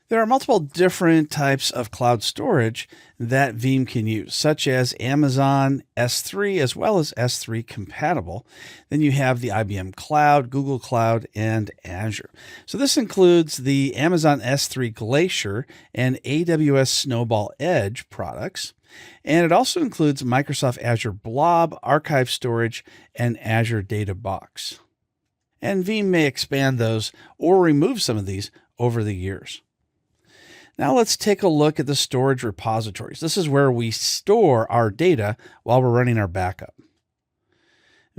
There are multiple different types of cloud storage that Veeam can use, such as Amazon S3 as well as S3 compatible. Then you have the IBM Cloud, Google Cloud, and Azure. So this includes the Amazon S3 Glacier and AWS Snowball Edge products. And it also includes Microsoft Azure Blob, Archive Storage, and Azure Data Box. And Veeam may expand those or remove some of these over the years. Now let's take a look at the storage repositories. This is where we store our data while we're running our backup.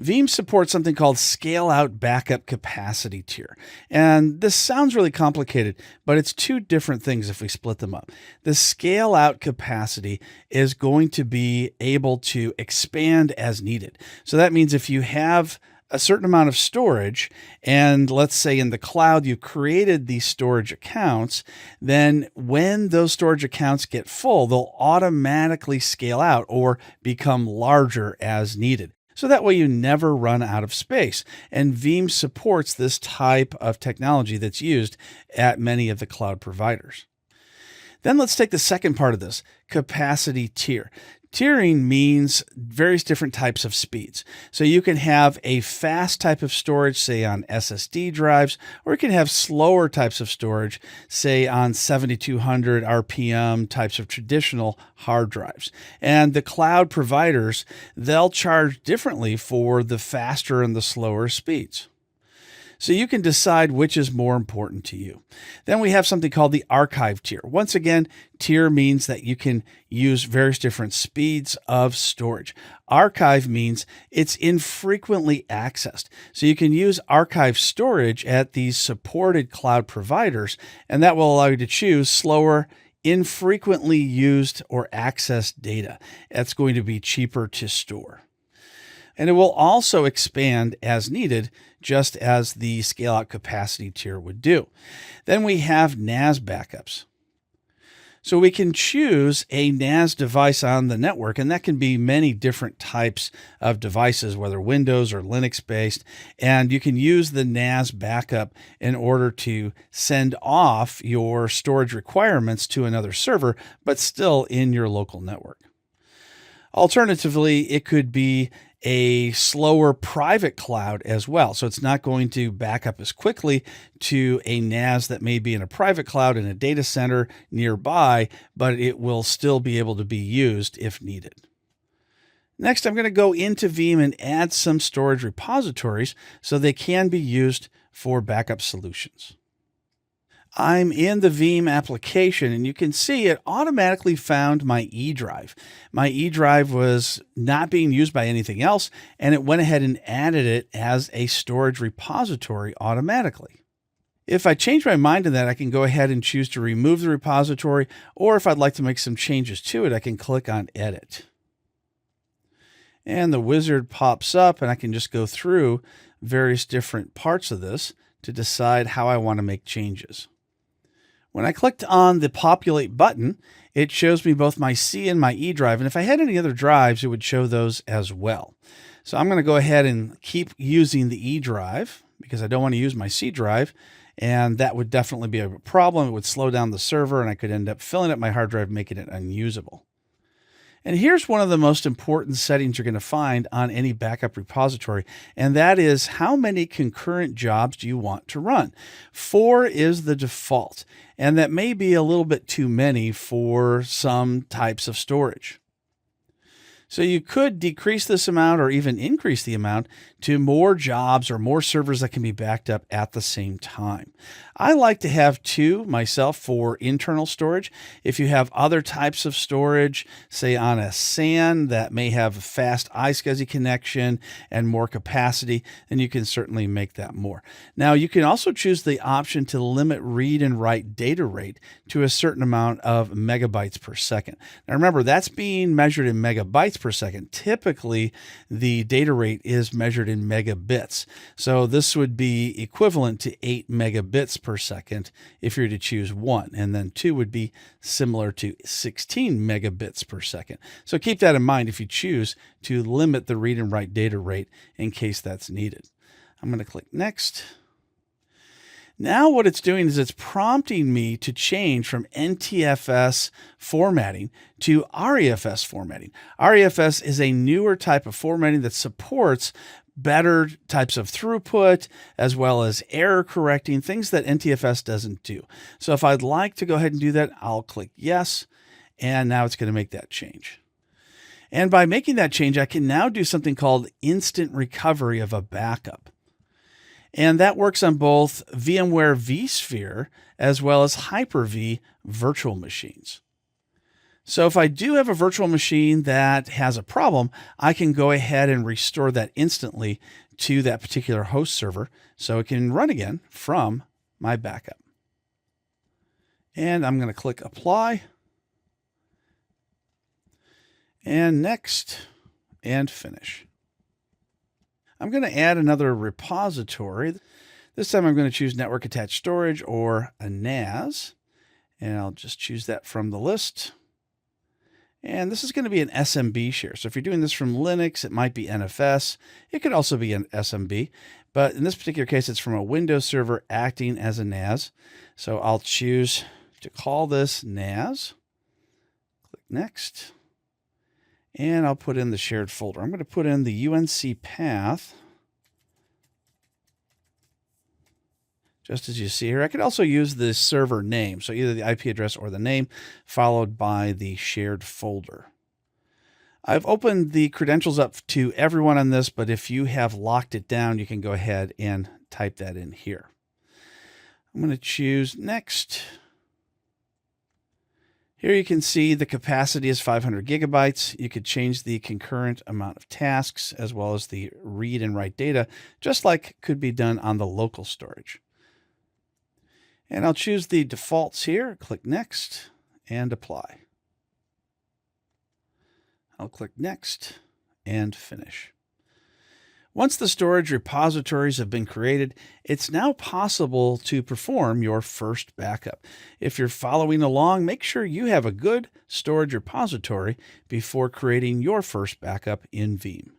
Veeam supports something called Scale Out Backup Capacity Tier. And this sounds really complicated, but it's two different things if we split them up. The Scale Out Capacity is going to be able to expand as needed. So that means if you have a certain amount of storage, and let's say in the cloud you created these storage accounts, then when those storage accounts get full, they'll automatically scale out or become larger as needed. So that way you never run out of space. And Veeam supports this type of technology that's used at many of the cloud providers. Then let's take the second part of this, capacity tier. Tiering means various different types of speeds. So you can have a fast type of storage, say on SSD drives, or you can have slower types of storage, say on 7200 RPM types of traditional hard drives. And the cloud providers, they'll charge differently for the faster and the slower speeds. So you can decide which is more important to you. Then we have something called the archive tier. Once again, tier means that you can use various different speeds of storage. Archive means it's infrequently accessed. So you can use archive storage at these supported cloud providers, and that will allow you to choose slower, infrequently used or accessed data. That's going to be cheaper to store. And it will also expand as needed, just as the scale out capacity tier would do. Then we have NAS backups. So we can choose a NAS device on the network, and that can be many different types of devices, whether Windows or Linux based. And you can use the NAS backup in order to send off your storage requirements to another server, but still in your local network. Alternatively, it could be a slower private cloud as well. So it's not going to back up as quickly to a NAS that may be in a private cloud in a data center nearby, but it will still be able to be used if needed. Next, I'm going to go into Veeam and add some storage repositories so they can be used for backup solutions. I'm in the Veeam application, and you can see it automatically found my E drive. My E drive was not being used by anything else, and it went ahead and added it as a storage repository automatically. If I change my mind on that, I can go ahead and choose to remove the repository, or if I'd like to make some changes to it, I can click on Edit. And the wizard pops up, and I can just go through various different parts of this to decide how I want to make changes. When I clicked on the populate button, it shows me both my C and my E drive. And if I had any other drives, it would show those as well. So I'm going to go ahead and keep using the E drive because I don't want to use my C drive. And that would definitely be a problem. It would slow down the server and I could end up filling up my hard drive, making it unusable. And here's one of the most important settings you're going to find on any backup repository, and that is how many concurrent jobs do you want to run? 4 is the default, and that may be a little bit too many for some types of storage. So you could decrease this amount or even increase the amount to more jobs or more servers that can be backed up at the same time. I like to have 2 myself for internal storage. If you have other types of storage, say on a SAN that may have a fast iSCSI connection and more capacity, then you can certainly make that more. Now you can also choose the option to limit read and write data rate to a certain amount of megabytes per second. Now remember, that's being measured in megabytes per second. Typically, the data rate is measured in megabits. So this would be equivalent to 8 megabits per second if you're to choose 1. And then 2 would be similar to 16 megabits per second. So keep that in mind if you choose to limit the read and write data rate in case that's needed. I'm going to click Next. Now what it's doing is it's prompting me to change from NTFS formatting to REFS formatting. REFS is a newer type of formatting that supports better types of throughput, as well as error correcting, things that NTFS doesn't do. So if I'd like to go ahead and do that, I'll click yes, and now it's going to make that change. And by making that change, I can now do something called instant recovery of a backup. And that works on both VMware vSphere as well as Hyper-V virtual machines. So if I do have a virtual machine that has a problem, I can go ahead and restore that instantly to that particular host server so it can run again from my backup. And I'm going to click apply. And next, and finish. I'm going to add another repository. This time I'm going to choose network attached storage or a NAS. And I'll just choose that from the list. And this is going to be an SMB share. So if you're doing this from Linux, it might be NFS. It could also be an SMB. But in this particular case, it's from a Windows server acting as a NAS. So I'll choose to call this NAS. Click next. And I'll put in the shared folder. I'm going to put in the UNC path. Just as you see here, I could also use the server name. So either the IP address or the name followed by the shared folder. I've opened the credentials up to everyone on this, but if you have locked it down, you can go ahead and type that in here. I'm going to choose next. Here you can see the capacity is 500 gigabytes. You could change the concurrent amount of tasks as well as the read and write data, just like could be done on the local storage. And I'll choose the defaults here, click next and apply. I'll click next and finish. Once the storage repositories have been created, it's now possible to perform your first backup. If you're following along, make sure you have a good storage repository before creating your first backup in Veeam.